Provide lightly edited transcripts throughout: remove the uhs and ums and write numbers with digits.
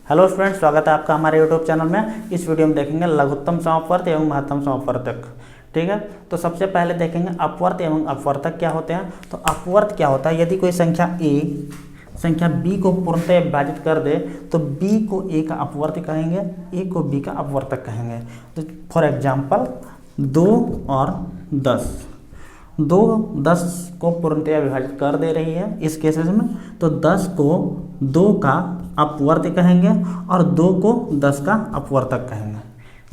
Hello students, स्वागत है आपका हमारे यूट्यूब चैनल में। इस वीडियो में देखेंगे लघुत्तम समापवर्त एवं महत्तम समापवर्तक। ठीक है, तो सबसे पहले देखेंगे अपवर्त एवं अपवर्तक क्या होते हैं। तो अपवर्त क्या होता है, यदि कोई संख्या a संख्या b को पूर्णतः विभाजित कर दे तो b को a का अपवर्त कहेंगे, a को b का अपवर्तक कहेंगे। तो फॉर एग्जाम्पल 2 और 10, 10 को पूर्णतया विभाजित कर दे रही है इस केसेस में, तो 10 को 2 का अपवर्त कहेंगे और 2 को 10 का अपवर्तक कहेंगे।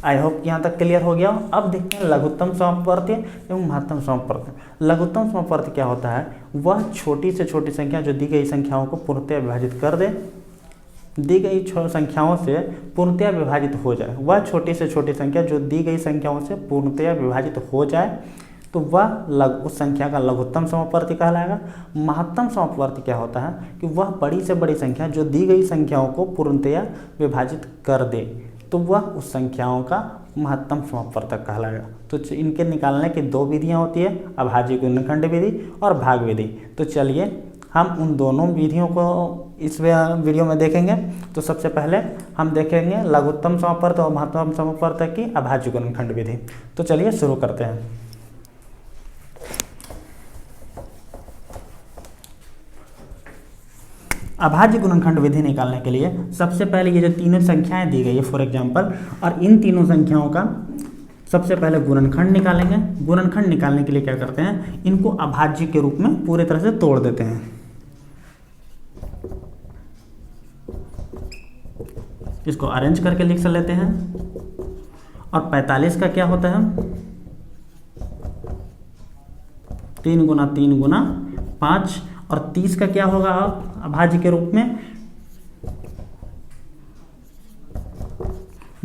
आई होप यहाँ तक क्लियर हो गया। अब देखते हैं लघुत्तम समापवर्त एवं महत्तम समापवर्त। लघुत्तम समापवर्त क्या होता है, वह छोटी से छोटी संख्या जो दी गई संख्याओं को पूर्णतया विभाजित कर दे, दी गई संख्याओं से पूर्णतया विभाजित हो जाए। वह छोटी से छोटी संख्या जो दी गई संख्याओं से पूर्णतया विभाजित हो जाए तो वह उस संख्या का लघुत्तम समापवर्ती कहलाएगा। महत्तम समापवर्ती क्या होता है कि वह बड़ी से बड़ी संख्या जो दी गई संख्याओं को पूर्णतया विभाजित कर दे तो वह उस संख्याओं का महत्तम समापवर्तक कहलाएगा। तो इनके निकालने की दो विधियां होती है, अभाज्य गुणनखंड विधि और भाग विधि। तो चलिए हम उन दोनों विधियों को इस वीडियो में देखेंगे। तो सबसे पहले हम देखेंगे लघुत्तम समापवर्त और महत्तम समापवर्तक की अभाज्य गुणनखंड विधि। तो चलिए शुरू करते हैं। अभाज्य गुणनखंड विधि निकालने के लिए सबसे पहले ये जो तीनों संख्याएं दी गई है फॉर एग्जांपल, और इन तीनों संख्याओं का सबसे पहले गुणनखंड निकालेंगे। गुणनखंड निकालने के लिए क्या करते हैं, इनको अभाज्य के रूप में पूरी तरह से तोड़ देते हैं। इसको अरेंज करके लिख लेते हैं। और 45 का क्या होता है, 3 गुना 3 गुना 5। और 30 का क्या होगा अभाज्य के रूप में,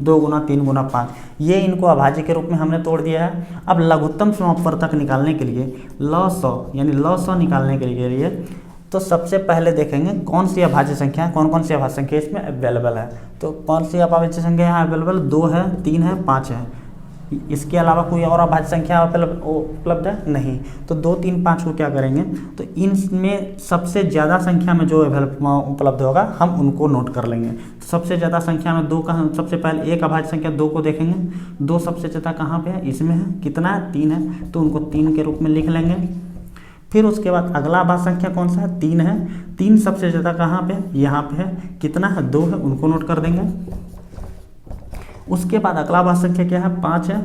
2 गुना 3 गुना 5। ये इनको अभाज्य के रूप में हमने तोड़ दिया है। अब लघुत्तम समापवर्तक निकालने के लिए लॉ निकालने के लिए तो सबसे पहले देखेंगे कौन सी अभाज्य संख्या है, कौन कौन सी अभाज्य संख्या इसमें अवेलेबल है। तो कौन सी अभाज्य संख्या यहाँ अवेलेबल, 2 है, 3 है, 5 है। इसके अलावा कोई और अभाज्य संख्या उपलब्ध है नहीं। तो 2, 3, 5 को क्या करेंगे, तो इनमें सबसे ज़्यादा संख्या में जो उपलब्ध होगा हम उनको नोट कर लेंगे। तो सबसे ज़्यादा संख्या में 2 का सबसे पहले एक अभाज्य संख्या 2 को देखेंगे। 2 सबसे ज़्यादा कहाँ पे है, इसमें है। कितना है, 3 है, तो उनको 3 के रूप में लिख लेंगे। फिर उसके बाद अगला अभाज्य संख्या कौन सा है, 3 है। 3 सबसे ज़्यादा कहाँ पे, यहाँ पे है। कितना है, 2 है, उनको नोट कर देंगे। उसके बाद अगला अभाज्य संख्या क्या है, 5 है।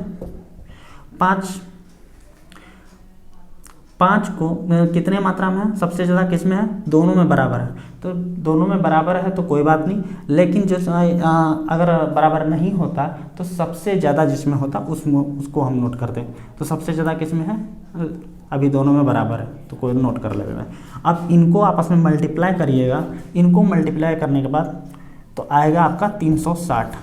5 को कितने मात्रा में है, सबसे ज़्यादा किस में है, दोनों में बराबर है। तो दोनों में बराबर है तो कोई बात नहीं, लेकिन जो अगर बराबर नहीं होता तो सबसे ज़्यादा जिसमें होता उसको हम नोट कर दें। तो सबसे ज़्यादा किस में है, अभी दोनों में बराबर है तो कोई नोट कर लेगा। अब इनको आपस में मल्टीप्लाई करिएगा। इनको मल्टीप्लाई करने के बाद तो आएगा आपका 360।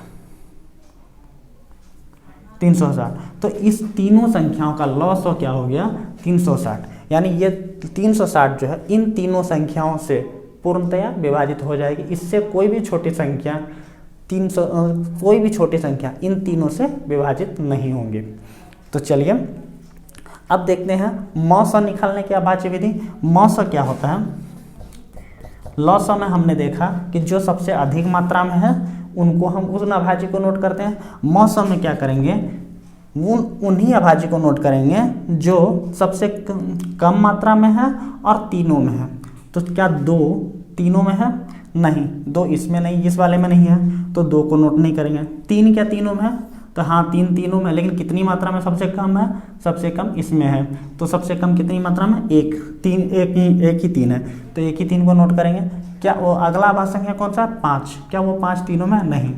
तो इस तीनों संख्याओं का लॉ क्या हो गया, 360। यानी ये 360 जो है इन तीनों संख्याओं से पूर्णतया विभाजित हो जाएगी। इससे कोई भी छोटी संख्या इन तीनों से विभाजित नहीं होंगी। तो चलिए अब देखते हैं मौसा निकालने की अभाज्य विधि। मौसा क्या होता है, लॉ में हमने देखा कि जो सबसे अधिक मात्रा में है उनको हम उस अभाज्य को नोट करते हैं। मौसम में क्या करेंगे, उन्हीं अभाज्य को नोट करेंगे जो सबसे कम मात्रा में है और तीनों में है। तो क्या 2 तीनों में है, नहीं, 2 इसमें नहीं, इस वाले में नहीं है, तो 2 को नोट नहीं करेंगे। 3 क्या तीनों में है, तो हाँ 3 तीनों में, लेकिन कितनी मात्रा में सबसे कम है, सबसे कम इसमें है। तो सबसे कम कितनी मात्रा में, 1 ही 3 है, तो 1 ही 3 को नोट करेंगे। क्या वो अगला अभाज्य संख्या कौन सा, 5, क्या वो 5 तीनों में, नहीं,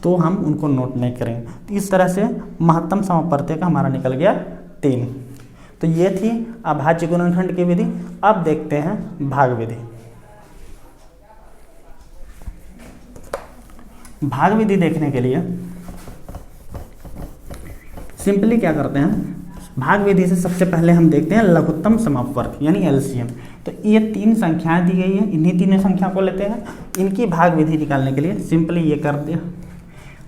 तो हम उनको नोट नहीं करेंगे। तो इस तरह से महत्तम समापवर्तक का हमारा निकल गया 3। तो ये थी अभाज्य गुणनखंड की विधि। अब देखते हैं भाग विधि। भाग विधि देखने के लिए सिंपली क्या करते हैं, भाग विधि से सबसे पहले हम देखते हैं लघुत्तम समापवर्त यानी एलसीएम। तो ये 3 संख्याएं दी गई है, इन्हीं तीनों संख्या को लेते हैं। इनकी भाग विधि निकालने के लिए सिंपली ये करते हैं,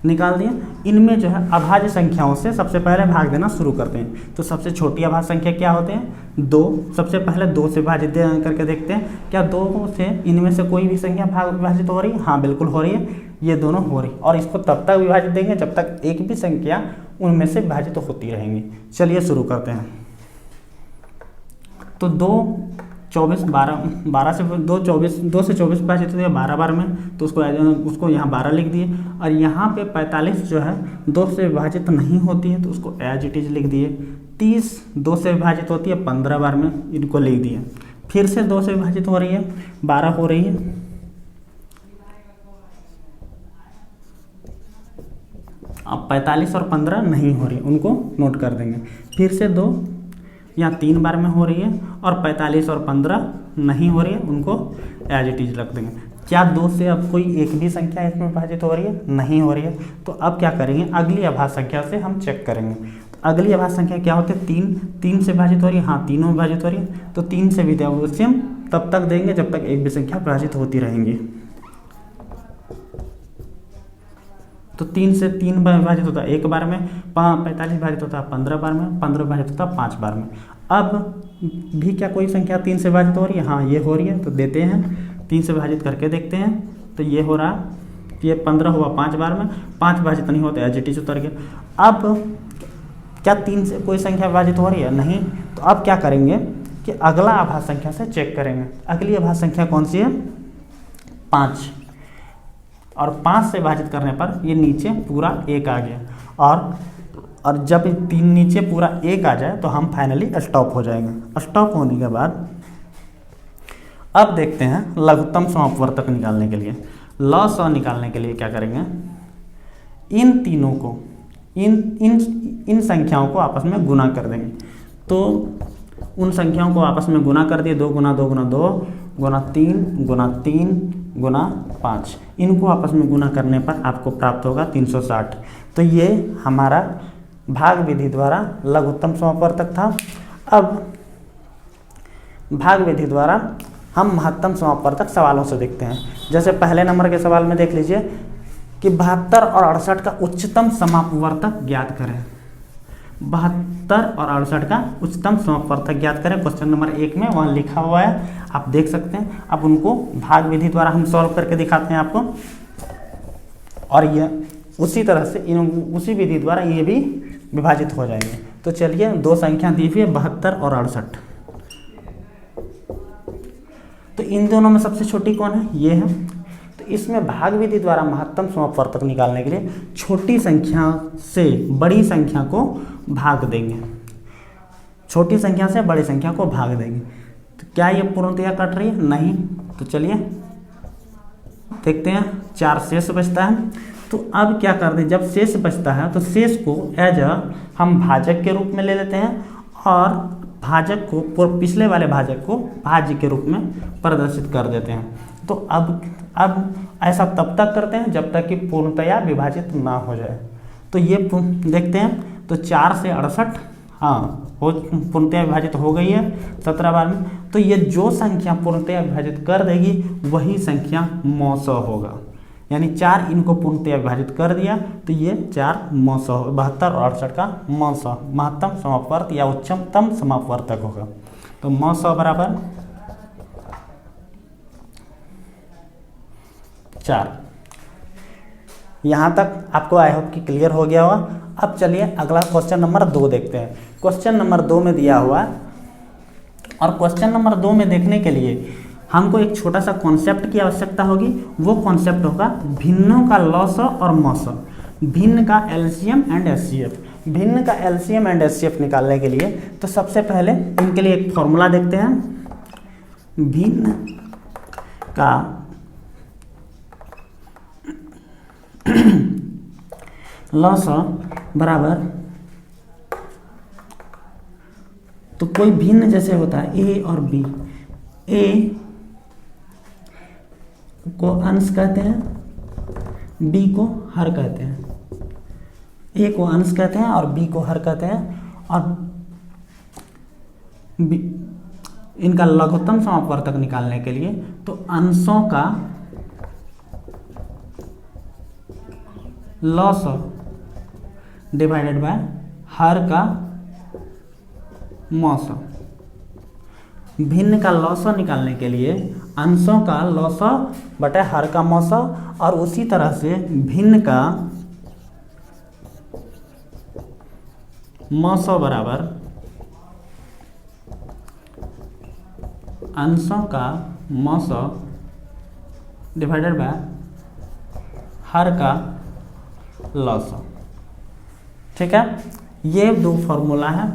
निकाल दिए। इनमें जो है अभाज्य संख्याओं से सबसे पहले भाग देना शुरू करते हैं। तो सबसे छोटी अभाज्य संख्या क्या होते हैं? 2। सबसे पहले 2 से विभाजित करके देखते हैं, क्या 2 से इनमें से कोई भी संख्या विभाजित हो रही है? हाँ बिल्कुल हो रही है, ये दोनों हो रही। और इसको तब तक विभाजित देंगे जब तक एक भी संख्या उनमें से विभाजित होती रहेंगी। चलिए शुरू करते हैं। तो 2 24 12 से 2 से 24 विभाजित होती है 12 बार में, तो उसको यहाँ 12 लिख दिए। और यहाँ पे 45 जो है 2 से विभाजित नहीं होती है, तो उसको एज इट इज लिख दिए। 30 2 से विभाजित होती है 15 बार में, इनको लिख दिए। फिर से 2 से विभाजित हो रही है 12 हो रही है। अब 45 और 15 नहीं हो रही, उनको नोट कर देंगे। फिर से 2 यहाँ 3 बार में हो रही है, और 45 और 15 नहीं हो रही है, उनको एज इट इज रख देंगे। क्या 2 से अब कोई एक भी संख्या इसमें विभाजित हो रही है? नहीं हो रही है। तो अब क्या करेंगे? अगली अभाज्य संख्या से हम चेक करेंगे। तो अगली अभाज्य संख्या क्या होती है? 3 से विभाजित हो रही है, हाँ तीनों विभाजित हो रही है। तो 3 से विभाज्य तब तक देंगे जब तक एक भी संख्या विभाजित होती रहेंगी। तो 3 से 3 बार विभाजित होता है 1 बार में, 45 विभाजित होता है 15 बार में, 15 विभाजित होता है 5 बार में। अब भी क्या कोई संख्या 3 से विभाजित हो रही है? हाँ ये हो रही है, तो देते हैं 3 से विभाजित करके देखते हैं। तो ये हो रहा, ये 15 हुआ 5 बार में, 5 विभाजित नहीं होता, एज इट इज उतर गया। अब क्या 3 से कोई संख्या विभाजित हो रही है? नहीं। तो अब क्या करेंगे कि अगला अभाज्य संख्या से चेक करेंगे। अगली अभाज्य संख्या कौन सी है? 5। और 5 से विभाजित करने पर ये नीचे पूरा 1 आ गया, और जब 3 नीचे पूरा 1 आ जाए तो हम फाइनली स्टॉप हो जाएंगे। स्टॉप होने के बाद अब देखते हैं लघुत्तम समापवर्तक निकालने के लिए। लॉ निकालने के लिए क्या करेंगे? इन तीनों को इन संख्याओं को आपस में गुना कर देंगे। तो उन संख्याओं को आपस में गुना कर दिए, 2 गुना 2 गुना 2 गुना 3 गुना 3 गुना 5। इनको आपस में गुना करने पर आपको प्राप्त होगा 360। तो ये हमारा भाग विधि द्वारा लघुत्तम समापवर्तक था। अब भाग विधि द्वारा हम महत्तम समापवर्तक सवालों से देखते हैं। जैसे पहले नंबर के सवाल में देख लीजिए कि 72 और 68 का उच्चतम समापवर्तक ज्ञात करें। 72 और 68 का उच्चतम समापवर्तक ज्ञात करें। क्वेश्चन नंबर 1 में वहाँ लिखा हुआ है, आप देख सकते हैं। अब उनको भाग विधि द्वारा हम सॉल्व करके दिखाते हैं आपको, और ये उसी तरह से उसी विधि द्वारा ये भी विभाजित हो जाएंगे। तो चलिए 2 संख्या दी हुई है 72 और 68। तो इन दोनों में सबसे छोटी कौन है? ये है। तो इसमें भाग विधि द्वारा महत्तम समापवर्तक निकालने के लिए छोटी संख्या से बड़ी संख्या को भाग देंगे। छोटी संख्या से बड़ी संख्या को भाग देंगे। तो क्या ये पूर्णतया कट रही है? नहीं। तो चलिए देखते हैं। 4 शेष बचता है। तो अब क्या कर दें, जब शेष बचता है तो शेष को एज हम भाजक के रूप में ले लेते हैं, और भाजक को पिछले वाले भाजक को भाज्य के रूप में प्रदर्शित कर देते हैं। तो अब ऐसा तब तक करते हैं जब तक कि पूर्णतया विभाजित ना हो जाए। तो ये देखते हैं। तो 4 से 68 हाँ हो पूर्णतया विभाजित हो गई है 17 बार में। तो ये जो संख्या पूर्णतया विभाजित कर देगी वही संख्या मौसौ होगा। यानी 4 इनको पूर्णतया विभाजित कर दिया, तो ये 4 मौसौ 72 और 68 का मौसौ महत्तम समापवर्तक या उच्चतम समापवर्तक होगा। तो मौसौ बराबर 4। यहाँ तक आपको आई होप कि क्लियर हो गया होगा। अब चलिए अगला क्वेश्चन नंबर 2 देखते हैं। क्वेश्चन नंबर 2 में दिया हुआ है, और क्वेश्चन नंबर 2 में देखने के लिए हमको एक छोटा सा कॉन्सेप्ट की आवश्यकता होगी। वो कॉन्सेप्ट होगा भिन्नों का लॉसौ और मौसौ। भिन्न का एलसीएम एंड एचसीएफ। भिन्न का एलसीएम एंड एचसीएफ निकालने के लिए तो सबसे पहले इनके लिए एक फॉर्मूला देखते हैं। भिन्न का लॉसौ बराबर, तो कोई भिन्न जैसे होता है ए और बी। ए को अंश कहते हैं, बी को हर कहते हैं। ए को अंश कहते हैं और बी को हर कहते हैं। और इनका लघुत्तम समापवर्तक निकालने के लिए तो अंशों का लॉसो डिवाइडेड बाय हर का मौसो। भिन्न का लॉसो निकालने के लिए अंशों का लॉसो बटे हर का मौसो, और उसी तरह से भिन्न का मौसो बराबर अंशों का मौसो डिवाइडेड बाय हर का लॉसो। ठीक है, ये दो फॉर्मूला है।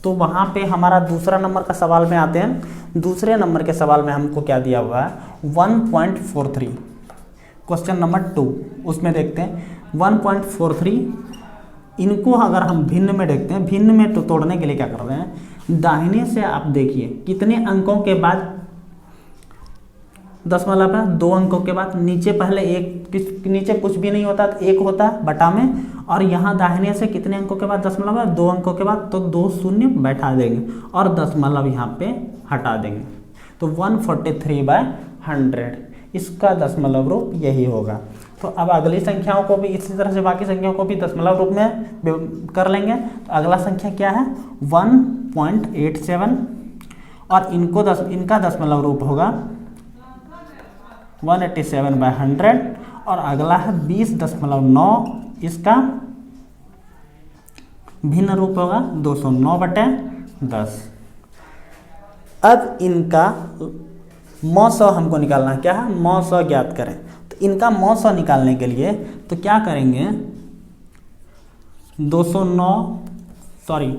तो वहाँ पे हमारा दूसरा नंबर का सवाल में आते हैं। दूसरे नंबर के सवाल में हमको क्या दिया हुआ है 1.43, क्वेश्चन नंबर 2। उसमें देखते हैं 1.43, इनको अगर हम भिन्न में देखते हैं, भिन्न में तो तोड़ने के लिए क्या कर रहे हैं, दाहिने से आप देखिए कितने अंकों के बाद दशमलव है, 2 अंकों के बाद नीचे पहले एक, नीचे कुछ भी नहीं होता तो 1 होता है बटा में, और यहाँ दाहिने से कितने अंकों के बाद दशमलव है, 2 अंकों के बाद, तो 2 शून्य बैठा देंगे और दशमलव यहाँ पे हटा देंगे, तो 143/100 इसका दशमलव रूप यही होगा। तो अब अगली संख्याओं को भी इसी तरह से बाकी संख्याओं को भी दशमलव रूप में कर लेंगे। तो अगला संख्या क्या है 1.87, और इनका दशमलव रूप होगा 187/100, और अगला है 20.9, इसका भिन्न रूप होगा 209/10। अब इनका मौसो हमको निकालना है, क्या है मौसो ज्ञात करें। तो इनका मौसो निकालने के लिए तो क्या करेंगे 209, सॉरी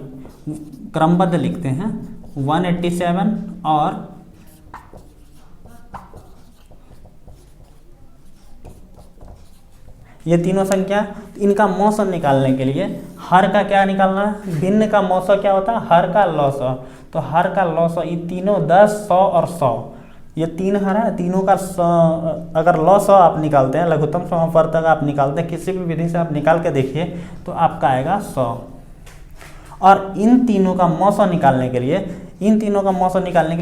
क्रमबद्ध लिखते हैं 187 और ये तीनों संख्या। इनका मौसो निकालने के लिए हर का क्या निकालना है, भिन्न का मौसो क्या होता है हर का लॉसो। तो हर का लॉसो ये तीनों 10, 100 और 100, ये 3 हर है, तीनों का अगर लॉसो आप निकालते हैं, लघुत्तम समापवर्तक आप निकालते हैं, किसी भी विधि से आप निकाल के देखिए तो आपका आएगा 100। और इन तीनों का मौसो निकालने के लिए,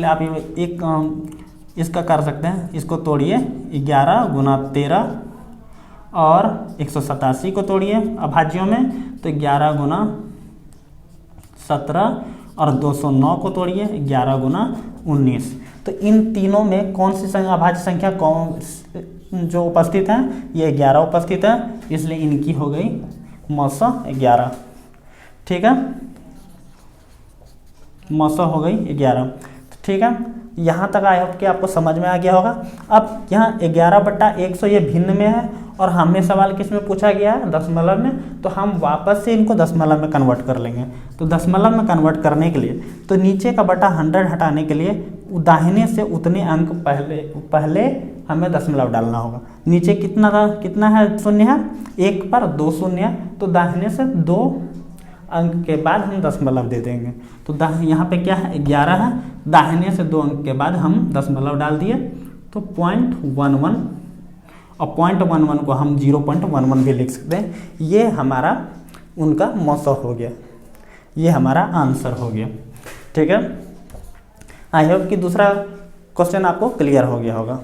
आप एक इसका कर सकते हैं, इसको तोड़िए 11 गुना 13 और 187 को तोड़िए अभाज्यों में, तो 11 गुना 17 और 209 को तोड़िए 11 गुना 19। तो इन तीनों में कौन सी अभाज्य संख्या कौन जो उपस्थित है, ये 11 उपस्थित है, इसलिए इनकी हो गई मौसो 11। ठीक है, मौसो हो गई 11। ठीक है, यहाँ तक आई होप कि आपको समझ में आ गया होगा। अब यहाँ 11/100 ये भिन्न में है, और हमें सवाल किस में पूछा गया है दशमलव में, तो हम वापस से इनको दशमलव में कन्वर्ट कर लेंगे। तो दशमलव में कन्वर्ट करने के लिए तो नीचे का बटा 100 हटाने के लिए दाहिने से उतने अंक पहले हमें दशमलव डालना होगा। नीचे कितना है शून्य है, 1 पर 2 शून्य, तो दाहिने से 2 अंक के बाद हम दशमलव दे देंगे। तो यहाँ पे क्या है 11 है, दाहिने से 2 अंक के बाद हम दशमलव डाल दिए, तो 0.11, और 0.11 को हम 0.11 भी लिख सकते हैं। ये हमारा उनका मौसो हो गया, ये हमारा आंसर हो गया। ठीक है, आई होप कि दूसरा क्वेश्चन आपको क्लियर हो गया होगा।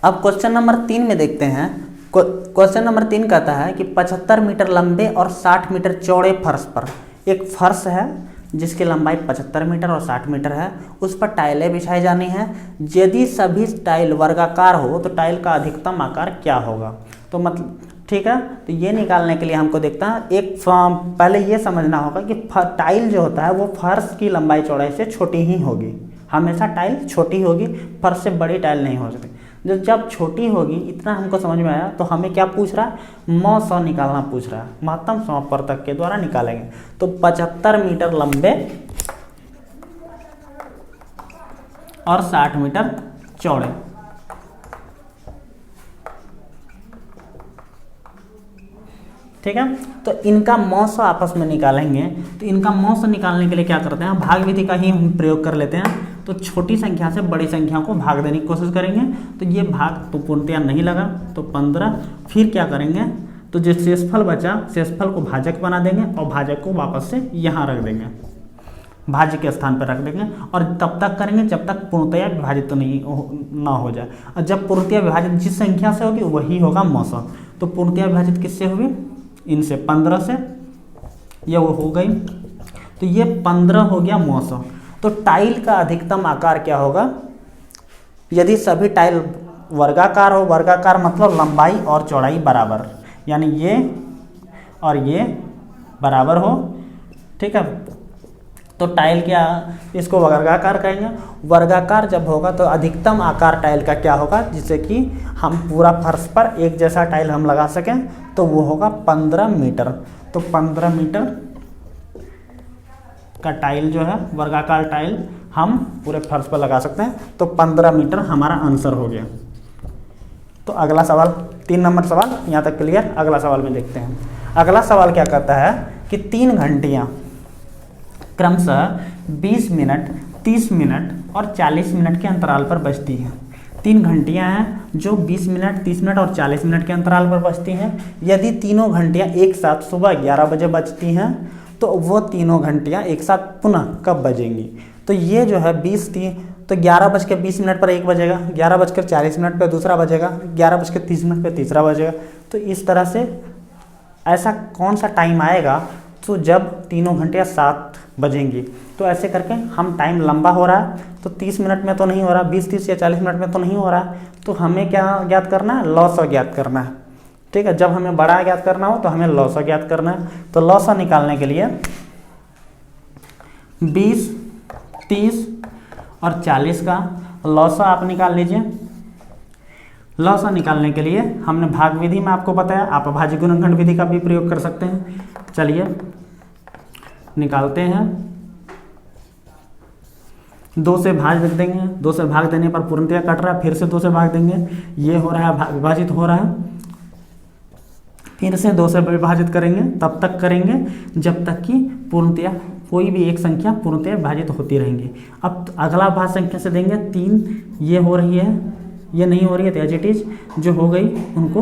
अब क्वेश्चन नंबर 3 में देखते हैं। क्वेश्चन नंबर 3 कहता है कि 75 मीटर लंबे और 60 मीटर चौड़े फर्श पर एक फर्श है जिसकी लंबाई 75 मीटर और 60 मीटर है, उस पर टाइलें बिछाई जानी है। यदि सभी टाइल वर्गाकार हो तो टाइल का अधिकतम आकार क्या होगा। तो मतलब ठीक है, तो ये निकालने के लिए हमको देखता है पहले ये समझना होगा कि टाइल जो होता है वो फर्श की लंबाई चौड़ाई से छोटी ही होगी, हमेशा टाइल छोटी होगी, फर्श से बड़ी टाइल नहीं हो सकती। जब छोटी होगी, इतना हमको समझ में आया, तो हमें क्या पूछ रहा है मौसो निकालना पूछ रहा है, महत्तम समापवर्तक के द्वारा निकालेंगे। तो 75 मीटर लंबे और 60 मीटर चौड़े। ठीक है, तो इनका मौसो आपस में निकालेंगे। तो इनका मौसो निकालने के लिए क्या करते हैं, भाग विधि का ही हम प्रयोग कर लेते हैं। तो छोटी संख्या से बड़ी संख्या को भाग देने की कोशिश करेंगे। तो ये भाग तो पूर्णतया नहीं लगा, तो 15। फिर क्या करेंगे, तो जो शेषफल बचा, शेषफल को भाजक बना देंगे और भाजक को वापस से यहाँ रख देंगे। भाज्य के स्थान पर रख देंगे और तब तक करेंगे जब तक पूर्णतया विभाजित तो नहीं ना हो जाए। और जब पूर्णतया विभाजित जिस संख्या से होगी वही होगा मौसम। तो पूर्णतया विभाजित किससे होगी? इनसे 15 से, ये वो हो गई। तो ये 15 हो गया मौसम। तो टाइल का अधिकतम आकार क्या होगा? यदि सभी टाइल वर्गाकार हो, वर्गाकार मतलब लंबाई और चौड़ाई बराबर, यानी ये और ये बराबर हो, ठीक है, तो टाइल क्या, इसको वर्गाकार कहेंगे। वर्गाकार जब होगा तो अधिकतम आकार टाइल का क्या होगा, जिससे कि हम पूरा फर्श पर एक जैसा टाइल हम लगा सकें, तो वो होगा 15 मीटर। तो 15 मीटर का टाइल जो है, वर्गाकार टाइल हम पूरे फर्श पर लगा सकते हैं। तो 15 मीटर हमारा आंसर हो गया। तो अगला सवाल, 3 नंबर सवाल यहाँ तक क्लियर। अगला सवाल में देखते हैं। अगला सवाल क्या कहता है कि 3 घंटियाँ क्रमशः 20 मिनट, 30 मिनट और 40 मिनट के अंतराल पर बजती हैं। 3 घंटियाँ हैं जो 20 मिनट, 30 मिनट और 40 मिनट के अंतराल पर बजती हैं। यदि तीनों घंटियाँ एक साथ सुबह 11 बजे बजती हैं तो वो तीनों घंटियाँ एक साथ पुनः कब बजेंगी? तो ये जो है 20 तो 11:20 पर एक बजेगा, 11:40 पर दूसरा बजेगा, 11:30 पर तीसरा बजेगा। तो इस तरह से ऐसा कौन सा टाइम आएगा तो जब तीनों घंटियाँ साथ बजेंगी। तो ऐसे करके हम टाइम लंबा हो रहा है तो 30 मिनट में तो नहीं हो रहा, 20, 30 या 40 मिनट में तो नहीं हो रहा है। तो हमें क्या ज्ञात करना है? लॉसा ज्ञात करना है। ठीक है, जब हमें बड़ा ज्ञात करना हो तो हमें लॉसा ज्ञात करना है। तो लॉसा निकालने के लिए 20, 30 और 40 का लॉसा आप निकाल लीजिए। लॉसा निकालने के लिए हमने भाग विधि में आपको बताया, आप अभाज्य गुणनखंड विधि का भी प्रयोग कर सकते हैं। चलिए निकालते हैं। 2 से भाग लिख देंगे, 2 से भाग देने पर पूर्णतया कट रहा है, फिर से 2 से भाग देंगे, ये हो रहा है विभाजित हो रहा है, फिर से 2 से विभाजित करेंगे, तब तक करेंगे जब तक कि पूर्णतया कोई भी एक संख्या पूर्णतया विभाजित होती रहेंगी। अब अगला भाग संख्या से देंगे 3, ये हो रही है, ये नहीं हो रही है तो एज इट इज जो हो गई उनको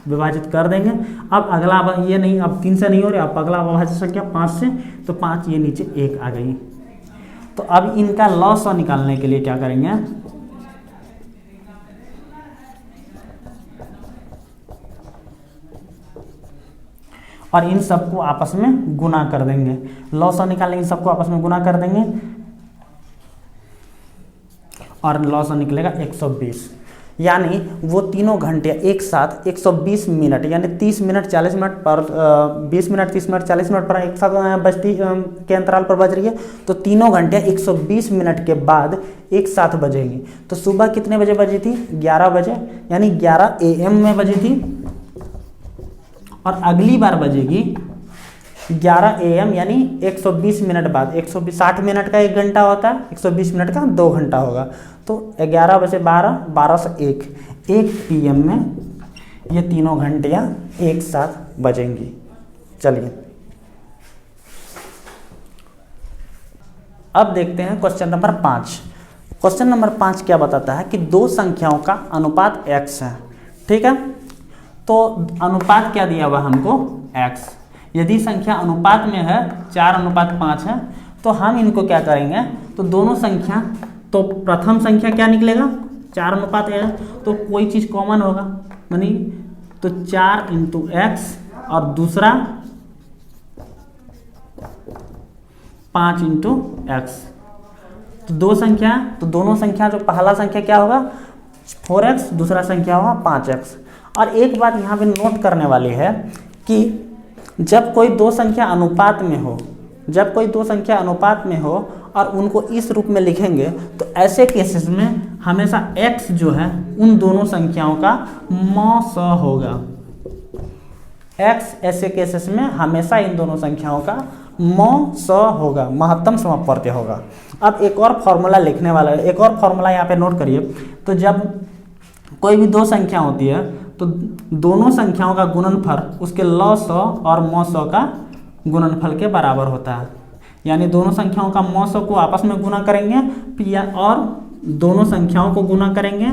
विभाजित कर देंगे। अब अगला ये नहीं, अब 3 से नहीं हो रही, अब अगला अभाज्य संख्या 5 से, तो 5 ये नीचे 1 आ गई। तो अब इनका लॉसा निकालने के लिए क्या करेंगे? और इन सबको आपस में गुना कर देंगे। लॉसा निकालने इन सबको आपस में गुना कर देंगे और लॉसा निकलेगा 120। यानी वो तीनों घंटे एक साथ 120 मिनट यानी 30 मिनट 40 मिनट पर 20 मिनट 30 मिनट 40 मिनट पर एक साथ बजती के अंतराल पर बज रही है। तो तीनों घंटे 120 मिनट के बाद एक साथ बजेंगी। तो सुबह कितने बजे बजी थी? 11 बजे, यानी 11 AM में बजी थी। और अगली बार बजेगी 11 AM यानी 120 मिनट बाद। 160 मिनट का 1 घंटा होता है, 120 मिनट का 2 घंटा होगा। तो 11 बजे 12, 12 से 1 PM में ये तीनों घंटियाँ एक साथ बजेंगी। चलिए अब देखते हैं क्वेश्चन नंबर 5। क्वेश्चन नंबर 5 क्या बताता है कि 2 संख्याओं का अनुपात x है। ठीक है, तो अनुपात क्या दिया हुआ हमको? x। यदि संख्या अनुपात में है 4:5 है तो हम इनको क्या करेंगे? तो दोनों संख्या, तो प्रथम संख्या क्या निकलेगा? 4:1 है, तो कोई चीज़ कॉमन होगा, यानी तो 4 × x और दूसरा 5 × x। तो 2 संख्या, तो दोनों संख्या, जो पहला संख्या क्या होगा? 4x, दूसरा संख्या होगा 5x। और एक बात यहाँ पे नोट करने वाली है कि जब कोई 2 संख्या अनुपात में हो, जब कोई 2 संख्या अनुपात में हो और उनको इस रूप में लिखेंगे तो ऐसे केसेस में हमेशा x जो है उन दोनों संख्याओं का मौसा होगा। x ऐसे केसेस में हमेशा इन दोनों संख्याओं का मौसा होगा, महत्तम समापवर्ती होगा। अब एक और फॉर्मूला लिखने वाला है, एक और फॉर्मूला यहाँ पे नोट करिए। तो जब कोई भी 2 संख्या होती है तो दोनों संख्याओं का गुणनफल उसके लॉसा और मौसा का गुणनफल के बराबर होता है। यानी दोनों संख्याओं का मौसा को आपस में गुना करेंगे और दोनों संख्याओं को गुना करेंगे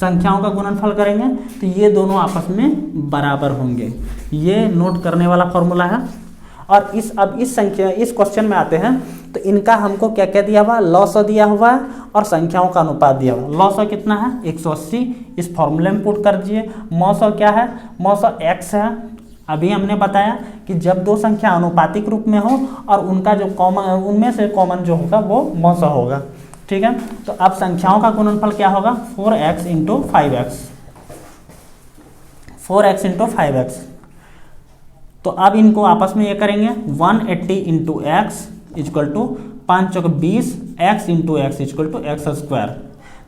संख्याओं का गुणनफल करेंगे तो ये दोनों आपस में बराबर होंगे। ये नोट करने वाला फॉर्मूला है। और इस क्वेश्चन में आते हैं तो इनका हमको क्या क्या दिया हुआ, लॉसो दिया हुआ है और संख्याओं का अनुपात दिया हुआ है। लॉसो कितना है 180, इस फॉर्मूले में पुट कर दीजिए। मौसो क्या है, मौसो x है। अभी हमने बताया कि जब दो संख्या अनुपातिक रूप में हो और उनका जो कॉमन, उनमें से कॉमन जो होगा वो मौसो होगा। ठीक है, तो अब संख्याओं का गुणनफल क्या होगा 4x into 5x, 4x into 5x। तो अब इनको आपस में ये करेंगे 180 इंटू एक्स इजक्वल टू 5 चौक 20, x into x equal to x square.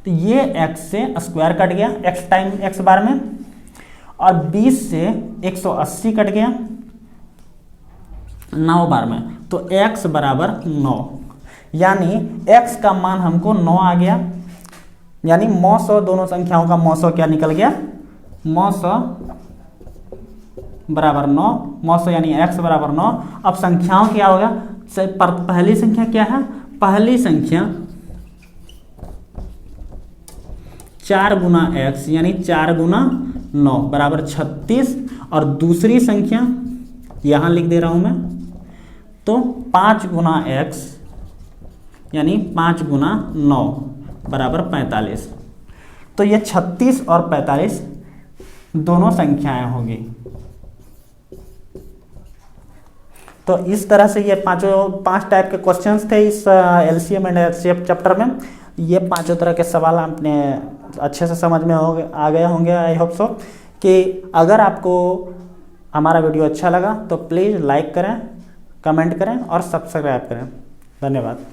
तो ये x से स्क्वायर कट गया x टाइम x बार में, और 20 से 180 कट गया 9 बार में, तो x बराबर 9, यानी x का मान हमको 9 आ गया। यानी मौसो, दोनों संख्याओं का मौसो क्या निकल गया, मौसो बराबर 9, मौसो यानी x बराबर 9। अब संख्याओं क्या होगा, पहली संख्या क्या है, पहली संख्या 4 गुना x यानी 4 गुना 9 बराबर 36, और दूसरी संख्या यहां लिख दे रहा हूं मैं, तो 5 गुना x यानी 5 गुना 9 बराबर 45। तो ये 36 और 45 दोनों संख्याएं होंगी। तो इस तरह से ये पांच टाइप के क्वेश्चंस थे इस एलसीएम एंड एचसीएफ चैप्टर में। ये पांचों तरह के सवाल आपने अच्छे से समझ में आ गए होंगे। आई होप सो कि अगर आपको हमारा वीडियो अच्छा लगा तो प्लीज़ लाइक करें, कमेंट करें और सब्सक्राइब करें। धन्यवाद।